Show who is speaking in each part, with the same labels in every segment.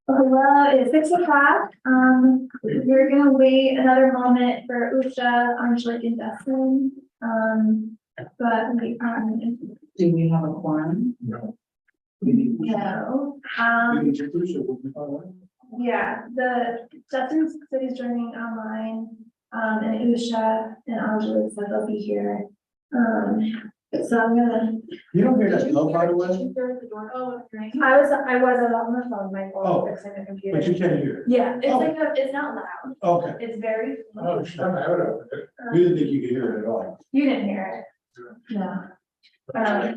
Speaker 1: Hello, it's 6 o'clock. We're gonna wait another moment for Usha, Angelique, and Dustin. But we,
Speaker 2: Do we have a quorum?
Speaker 3: No.
Speaker 1: no, yeah, Dustin said he's joining online, and Usha and Angelique said they'll be here. So I'm gonna,
Speaker 3: You don't hear that bell, by the way,
Speaker 1: I was on the phone, my
Speaker 3: Oh,
Speaker 1: phone, fixing the computer.
Speaker 3: but you can't hear it.
Speaker 1: Yeah, it's
Speaker 3: Oh.
Speaker 1: like, it's not loud,
Speaker 3: Okay.
Speaker 1: it's very.
Speaker 3: Oh, shit, I have it over there. We didn't think you could hear it at all.
Speaker 1: You didn't hear it. No.
Speaker 2: Yeah.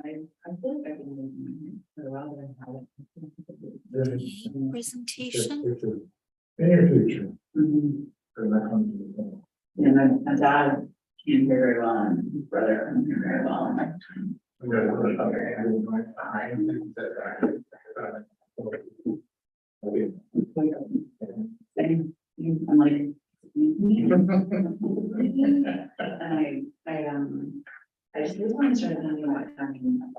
Speaker 2: I feel like I can move for a while, but I haven't.
Speaker 4: Presentation.
Speaker 3: In your future,
Speaker 2: Mhm.
Speaker 3: because that comes to the phone.
Speaker 2: And then my dad can't hear very well, and his brother can't hear very well. And I'm like, excuse me. And I just recently started thinking about having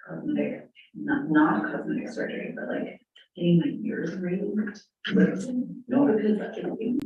Speaker 2: cosmetic, not cosmetic surgery, but like getting my ears removed. No, because that can be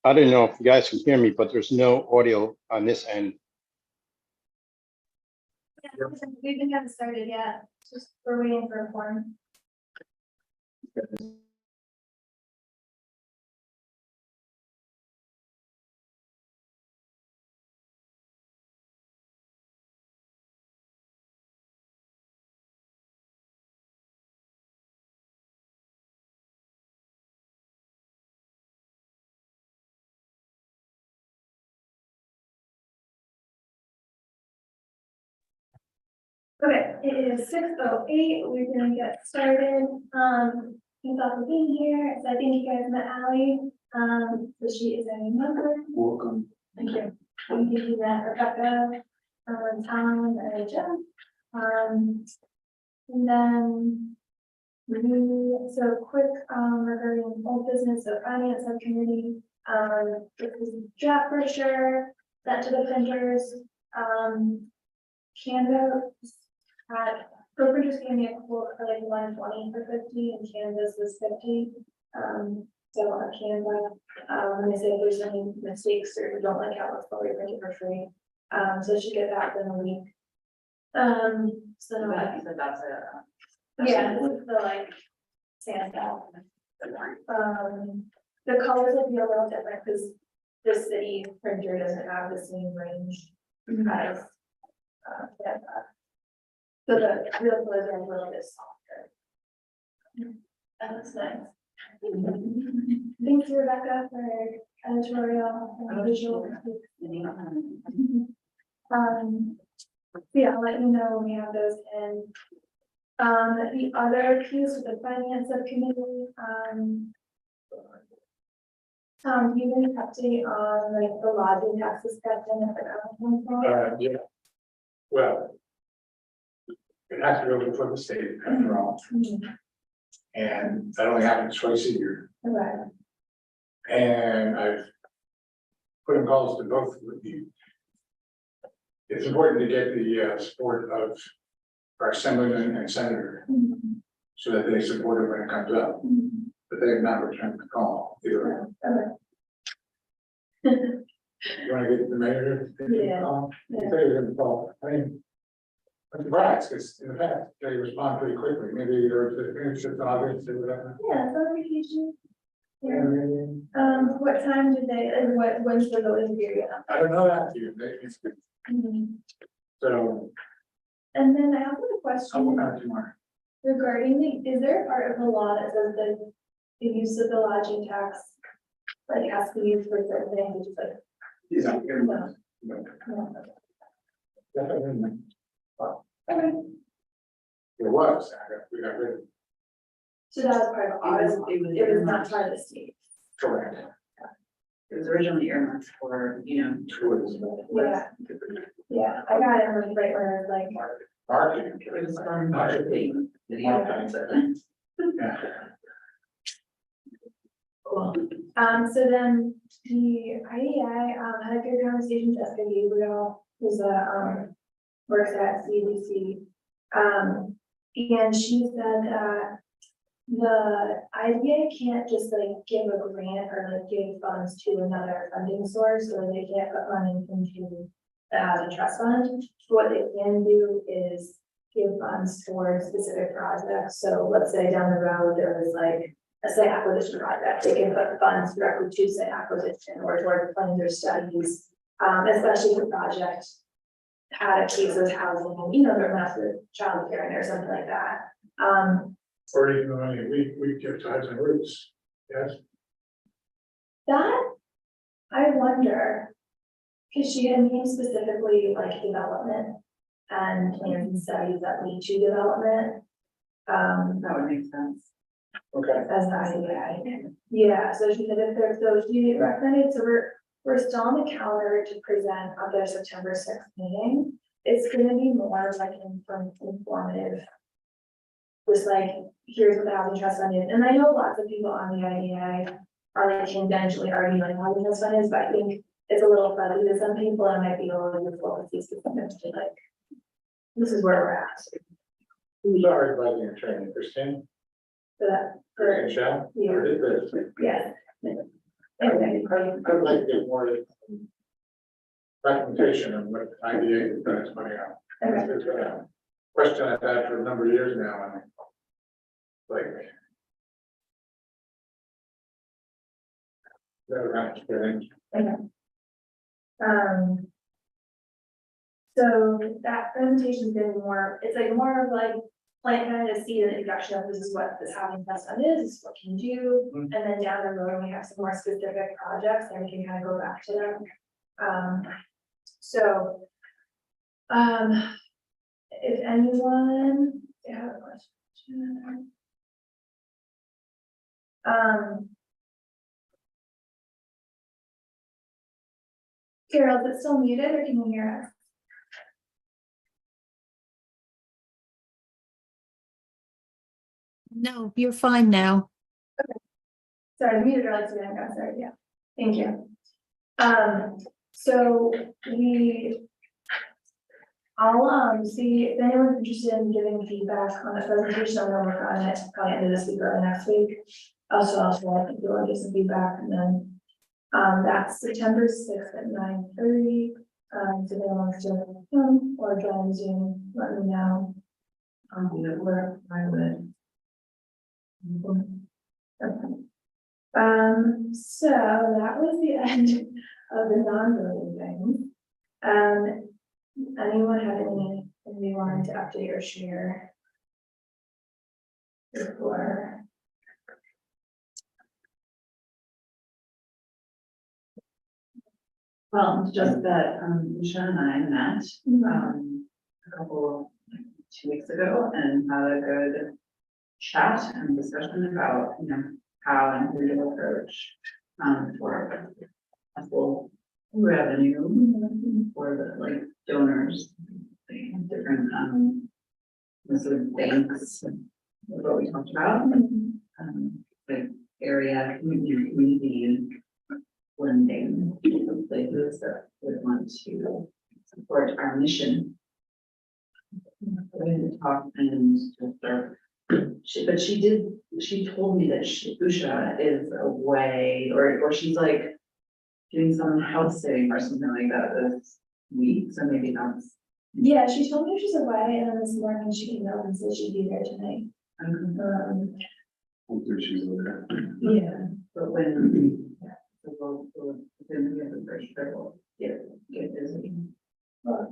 Speaker 4: I don't know if you guys can hear me, but there's no audio on this end.
Speaker 1: Yeah, we didn't have it started yet, just we're waiting for a form. Okay, it is 6:08. We're gonna get started. Thanks all for being here. So I think you guys met Ally. So she is a new member.
Speaker 3: Welcome.
Speaker 1: Thank you. We give you that Rebecca, Tom, and Jen. And then so quick, regarding old business of finance subcommittee, this is draft brochure sent to the printers. Canvas Broker just gave me a quote for like 120 for 50 and Canvas was 50. So on Canva, when they say if there's any mistakes or you don't like how it's probably print it for free. So I should get that within a week. So
Speaker 2: You said that's it.
Speaker 1: yeah, this is the like Santa. The colors will be a little different because the city printer doesn't have the same range as yeah. So the real colors are a little bit softer. That's nice. Thank you, Rebecca, for editorial and visual. Yeah, I'll let you know when we have those in. The other piece with the finance subcommittee, Tom, do you have any update on like the lodging tax discussion at the council?
Speaker 3: Yeah. Well. It has to go before the state after all, and that only happens twice a year,
Speaker 1: Okay.
Speaker 3: and I've. Put in calls to both of you. It's important to get the support of our assemblyman and senator, so that they support it when it comes up, but they have not returned the call either. You wanna get the mayor? to take the
Speaker 1: Yeah.
Speaker 3: call? He said he was gonna call. I mean, I'm surprised, because in the past, they respond pretty quickly, maybe it's just obvious or whatever.
Speaker 1: Yeah, so vacation. Yeah.
Speaker 3: And
Speaker 1: What time did they, and when's the voting period?
Speaker 3: I don't know that, dude, so,
Speaker 1: And then I have a
Speaker 3: I'll work
Speaker 1: question
Speaker 3: on it tomorrow.
Speaker 1: regarding the, is there a part of the law that says that the use of the lodging tax like has to be used for certain things, which is like,
Speaker 3: Yeah.
Speaker 1: no,
Speaker 3: No.
Speaker 1: no.
Speaker 3: Definitely.
Speaker 1: Okay,
Speaker 3: It was, we got rid of it.
Speaker 1: so that was part of ours, it was not part of the state.
Speaker 3: Correct.
Speaker 2: It was originally earmarked for,
Speaker 3: Tourism.
Speaker 1: Yeah, yeah, I got it right where it's like,
Speaker 3: Marketing.
Speaker 2: it was from marketing.
Speaker 3: Yeah.
Speaker 2: Cool.
Speaker 1: so then the IEI, had a good conversation with Jessica Gabriel, who's works at CDC. And she said that the IDA can't just like give a grant or like give funds to another funding source, or they can't put money into the housing trust fund. What they can do is give funds for specific projects. So let's say down the road, there was like a site acquisition project, they can put funds directly to site acquisition or toward funding their studies, especially if the project had a case of housing, they're massive childcare in there or something like that.
Speaker 3: Or even money, we give ties and roots, yes.
Speaker 1: That, I wonder, because she had named specifically like development and plans and studies that lead to development.
Speaker 2: That would make sense.
Speaker 3: Okay.
Speaker 1: As the IDA. Yeah, so she said if there's those, she recommended, so we're still on the calendar to present at their September 6th meeting. It's gonna be more like informative. Just like, here's what the housing trust fund is, and I know lots of people on the IDA are like tangentially already knowing how the housing trust fund is, but I think it's a little fuzzy to some people, and it might be a little difficult to see specifically, like, this is where we're at.
Speaker 3: Who's our advising attorney, Christine?
Speaker 1: For that, for,
Speaker 3: Michelle?
Speaker 1: Yeah.
Speaker 3: Or is it?
Speaker 1: yeah. Okay.
Speaker 3: I'd like to get more documentation on what 98 is spending its money on.
Speaker 1: Okay.
Speaker 3: It's a question I've had for a number of years now, and like. Never got experience.
Speaker 1: Okay. So that presentation's been more, it's like more of like, kind of see the introduction of this is what this housing test fund is, this is what can you do.
Speaker 3: Mhm.
Speaker 1: And then down the road, we have some more specific projects, and we can kind of go back to them. So, if anyone, they have a question. Carol, is it still muted or can you hear us?
Speaker 5: No, you're fine now.
Speaker 1: Sorry, the muted or lights are going on, sorry, yeah, thank you. So I'll see if anyone's interested in giving feedback on the presentation. I'm gonna work on it probably end of this week or next week. Also, I think you'll give some feedback, and then that's September 6th at 9:30. So if anyone wants to come or join Zoom, let me know.
Speaker 2: I'll do it where I would.
Speaker 1: Okay. So that was the end of the non-voting things. Anyone have anything they wanted to update or share? Before.
Speaker 2: Well, just that, Michelle and I met, a couple, 2 weeks ago and had a good chat and discussion about, you know, how and who to approach, for possible revenue for the, like, donors, the different, sort of banks, what we talked about, like area, community lending, places that would want to support our mission. We're going to talk and just start. She told me that Usha is away, or she's like doing some house sitting or something like that this week, so maybe that's.
Speaker 1: Yeah, she told me she's away, and then this morning she emailed and said she'd be there tonight.
Speaker 3: Hopefully she's okay.
Speaker 1: Yeah.
Speaker 2: But when, yeah, so we'll then we have a first trouble, get busy.
Speaker 1: Well,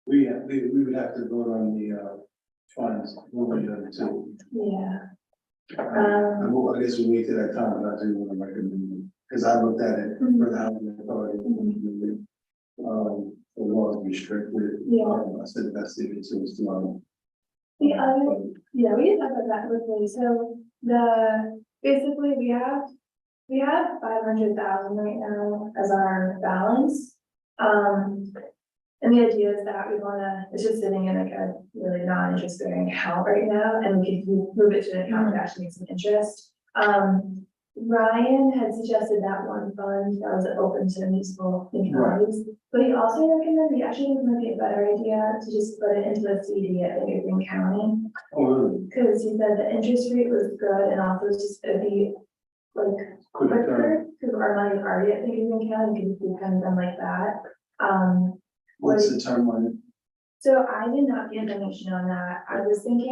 Speaker 6: We would have to vote on the funds, what we done too.
Speaker 1: yeah.
Speaker 6: I guess we wait till that time, but I do want to recommend, because I looked at it for the housing authority. The laws restricted.
Speaker 1: Yeah.
Speaker 6: I said the best thing to is to,
Speaker 1: The other, yeah, we did talk about that quickly, so basically, we have 500,000 right now as our balance. And the idea is that we wanna, it's just sitting in like a really non-interest bearing account right now, and we can move it to an account that actually makes some interest. Ryan had suggested that one fund that was open to municipal municipalities, but he also recommended, he actually think it might be a better idea to just put it into a CD at Big Green County.
Speaker 6: oh, really?
Speaker 1: Cause he said the interest rate was good, and also it's just, it'd be like
Speaker 6: Quick turn.
Speaker 1: quicker, cause our money is already at Big Green County, we can do kind of them like that.
Speaker 6: What's the term on it?
Speaker 1: So I did not get information on that. I was saying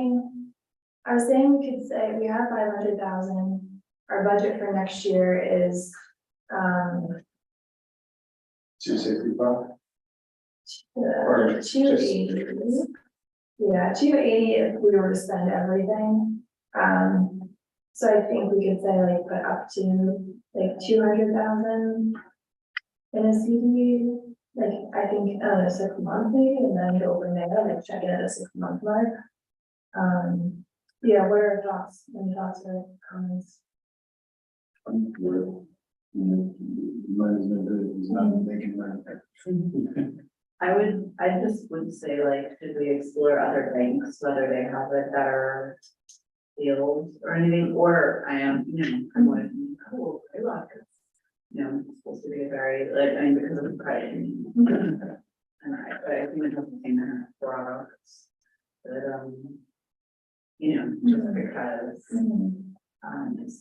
Speaker 1: we could say we have 500,000. Our budget for next year is,
Speaker 6: 265?
Speaker 1: 280. Yeah, 280 if we were to spend everything. So I think we could say like put up to like 200,000 in a CD. Like, I think, 6 months maybe, and then go from there, like check it at a 6 month mark. Yeah, what are your thoughts, any thoughts or comments?
Speaker 6: Money's no good, it's not making money.
Speaker 2: I just would say, like, should we explore other banks, whether they have a better deals or anything, or I am, I'm like, oh, I love this. It's supposed to be a very, like, I mean, because of the price. And but I think it doesn't seem to have products that, just because, it's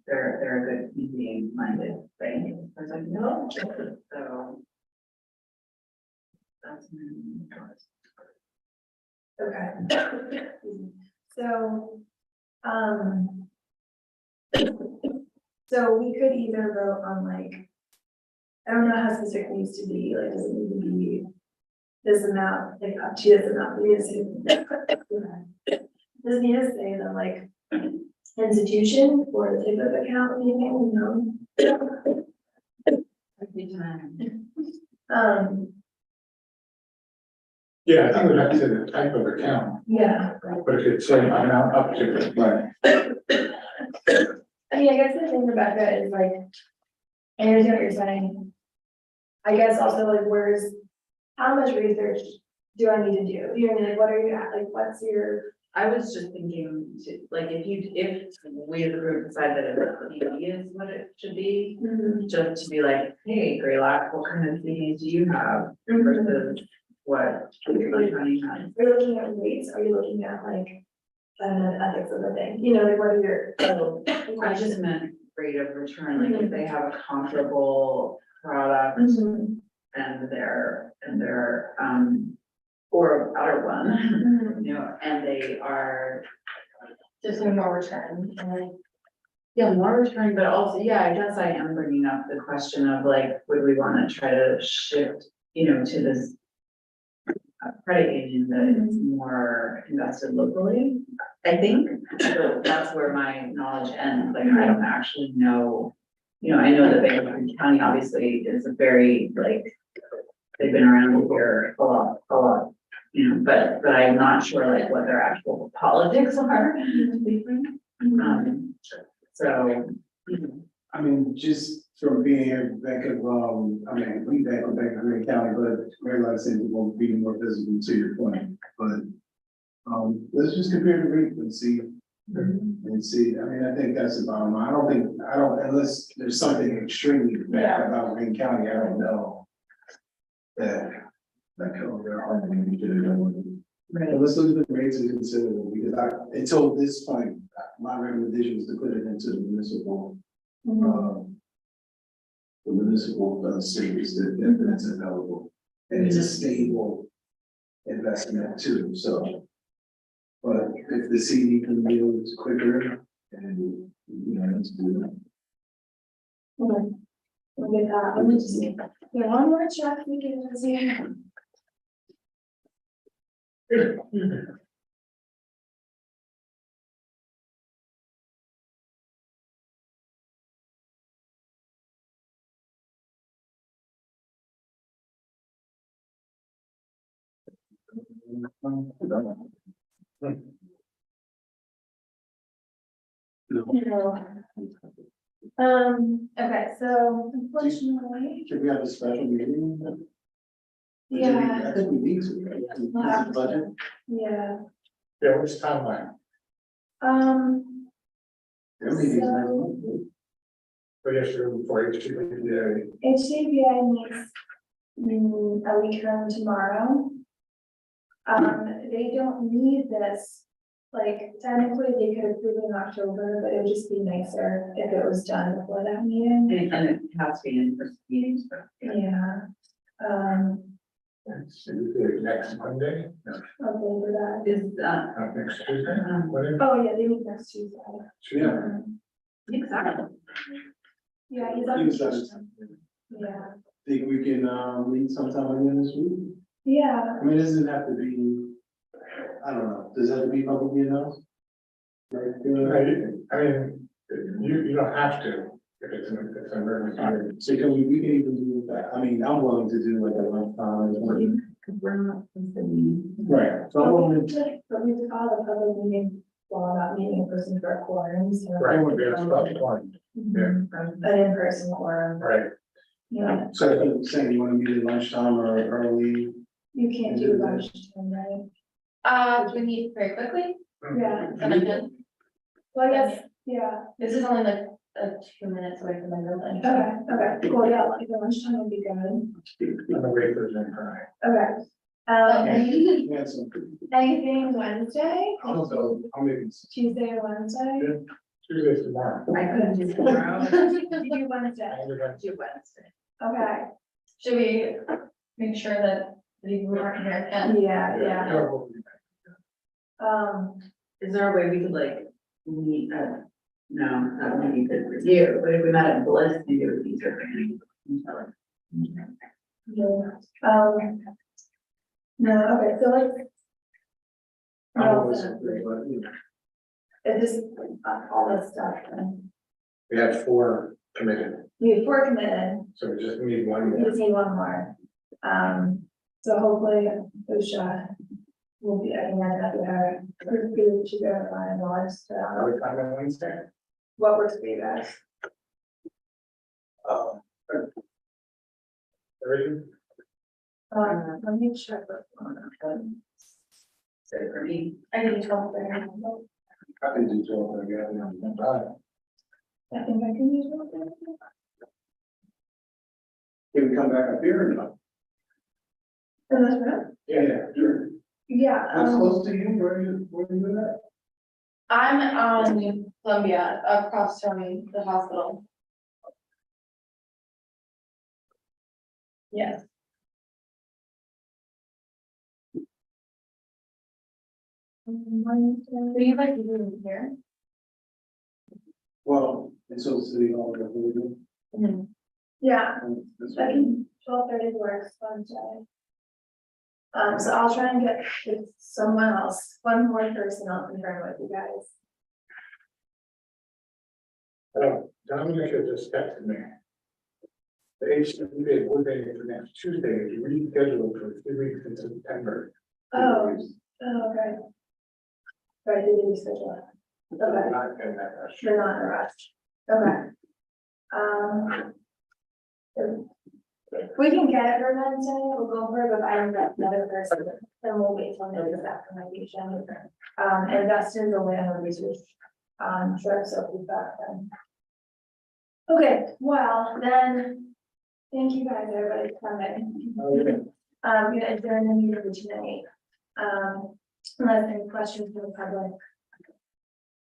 Speaker 2: they're a good community minded thing. I was like, no, so. That's my thoughts.
Speaker 1: Okay. So, so we could either vote on like, I don't know how specific it needs to be, like, does it need to be this amount, like up to this amount, we need to say. Does it need to say the like institution or the type of account, anything, no?
Speaker 3: Yeah, I think it would have to say the type of account,
Speaker 1: Yeah.
Speaker 3: but it could say amount up to.
Speaker 6: Right.
Speaker 1: I mean, I guess the thing, Rebecca, is like, I understand what you're saying. I guess also like, how much research do I need to do? You know what I mean? Like, what are you at, like, what's your?
Speaker 2: I was just thinking to, like, if we as a group decide that a CD is what it should be, just to be like, hey, Greylock, what kind of CDs do you have versus what Cleveland County has?
Speaker 1: Are you looking at rates? Are you looking at like, ethics of the thing? You know, like, what are your?
Speaker 2: I just meant rate of return, like if they have a comparable product
Speaker 1: Mhm.
Speaker 2: and their or a better one, you know, and they are.
Speaker 1: Just a more return, like.
Speaker 2: Yeah, more return, but also, yeah, I guess I am bringing up the question of like, would we wanna try to shift, you know, to this. Credit union that is more invested locally, I think, so that's where my knowledge ends, like, I don't actually know. You know, I know that Bank County obviously is a very, like, they've been around here a lot, you know, but I'm not sure like what their actual politics are. So.
Speaker 6: I mean, just from being here, Bank of, we Bank of Green County, but realize it won't be more visible to your point, but. Let's just compare the rate and see. And see, I mean, I think that's the bottom line. I don't, unless there's something extremely bad about Green County, I don't know. That they're arguing to do. But let's look at the rates and consider them, because until this point, my recommendation is to put it into the municipal. The municipal savings that's available, and it's a stable investment too, so. But if the CD can yield quicker, and, you know, let's do that.
Speaker 1: Okay. We'll get that, let me just, yeah, one more check, we can just see. Okay, so unfortunately,
Speaker 6: Should we have a special meeting?
Speaker 1: yeah,
Speaker 6: I think we need to, right? This is budget.
Speaker 1: yeah,
Speaker 3: Yeah, what's the timeline?
Speaker 6: Their meeting's next month.
Speaker 3: But yes, you're for HTTP.
Speaker 1: HCBI meets a week from tomorrow. They don't need this, like technically they could approve in October, but it would just be nicer if it was done before that meeting.
Speaker 2: And it has to be in person meetings, but.
Speaker 1: Yeah.
Speaker 3: It's next Monday,
Speaker 1: I'll go over that.
Speaker 2: Is,
Speaker 3: next Tuesday. Whatever.
Speaker 1: Oh, yeah, they meet next Tuesday.
Speaker 3: Yeah.
Speaker 2: exactly.
Speaker 1: Yeah, he's on
Speaker 6: He was on-
Speaker 1: vacation. Yeah,
Speaker 6: Think we can, meet sometime in this week?
Speaker 1: yeah,
Speaker 6: I mean, it doesn't have to be, I don't know, does it have to be publicly announced? Like,
Speaker 3: I mean, you don't have to, if it's an emergency.
Speaker 6: so can we can even do that, I mean, I'm willing to do like a lunchtime.
Speaker 2: Because we're not considering.
Speaker 6: Right, so I'm
Speaker 1: but
Speaker 6: willing.
Speaker 1: we have to call the public meeting, well, not meeting in person for a quorum, so.
Speaker 3: Right, would be a spot one,
Speaker 1: Mhm. An in-person quorum,
Speaker 3: right?
Speaker 1: yeah,
Speaker 6: So if you're saying you wanna meet at lunchtime or early,
Speaker 1: you can't do lunchtime, right?
Speaker 5: Do we meet very quickly?
Speaker 1: Yeah,
Speaker 5: And then,
Speaker 1: well, I guess, yeah,
Speaker 5: this is only like 2 minutes away from my building.
Speaker 1: okay, cool, yeah, like the lunchtime would be good,
Speaker 3: I'm gonna wait for them, right?
Speaker 1: okay.
Speaker 6: we had some.
Speaker 1: Anything Wednesday,
Speaker 6: I'll make it.
Speaker 1: Tuesday or Wednesday?
Speaker 3: Tuesday's tomorrow.
Speaker 2: I couldn't do tomorrow.
Speaker 1: You do Wednesday,
Speaker 3: And we're gonna-
Speaker 2: Do Wednesday.
Speaker 1: okay,
Speaker 5: Should we make sure that the people who aren't here can?
Speaker 1: yeah.
Speaker 2: Is there a way we could like meet at, no, that would be good for you, but if we met at Bliss, maybe it would be easier for me.
Speaker 1: No, okay, so like.
Speaker 6: I'm always, but, you know,
Speaker 1: It just, all this stuff, and
Speaker 3: We have 4 committed,
Speaker 1: you have 4 committed,
Speaker 3: so we just need one
Speaker 1: we
Speaker 3: more.
Speaker 1: just need one more. So hopefully, Usha will be, I think I have to her, her food to go find Lois,
Speaker 3: Are we coming on Wednesday?
Speaker 1: what works for you guys?
Speaker 3: Ready?
Speaker 1: Let me check.
Speaker 2: So for me,
Speaker 5: I can do 12:30.
Speaker 6: I can do 12, I got it.
Speaker 1: I think I can use one.
Speaker 6: Can we come back up here or not?
Speaker 1: In this room?
Speaker 6: Yeah, sure.
Speaker 1: Yeah,
Speaker 6: What's close to you, where you at?
Speaker 5: I'm on Columbia, across from the hospital. Yes. So you like to do it here?
Speaker 6: Well, it's so city hall, but we do.
Speaker 1: yeah,
Speaker 6: This
Speaker 1: I
Speaker 6: way.
Speaker 1: can, 12:30 works Wednesday. So I'll try and get with someone else, one more person, I'll confirm with you guys.
Speaker 3: Dominic had just texted me. The HCBA board meeting for next Tuesday is rescheduled for 3 weeks in September.
Speaker 1: Oh, okay. Right, did you schedule it? Okay.
Speaker 3: Not in that rush.
Speaker 1: They're not in a rush. Okay. If we can get it for Wednesday, we'll go for it, but I don't get another person, then we'll wait till maybe after my vacation. And Dustin's away on a research, trip, so he'll be back then. Okay, well, then, thank you guys, everybody, for coming.
Speaker 3: Oh, yeah.
Speaker 1: Gonna adjourn the meeting tonight. Unless any questions from the public.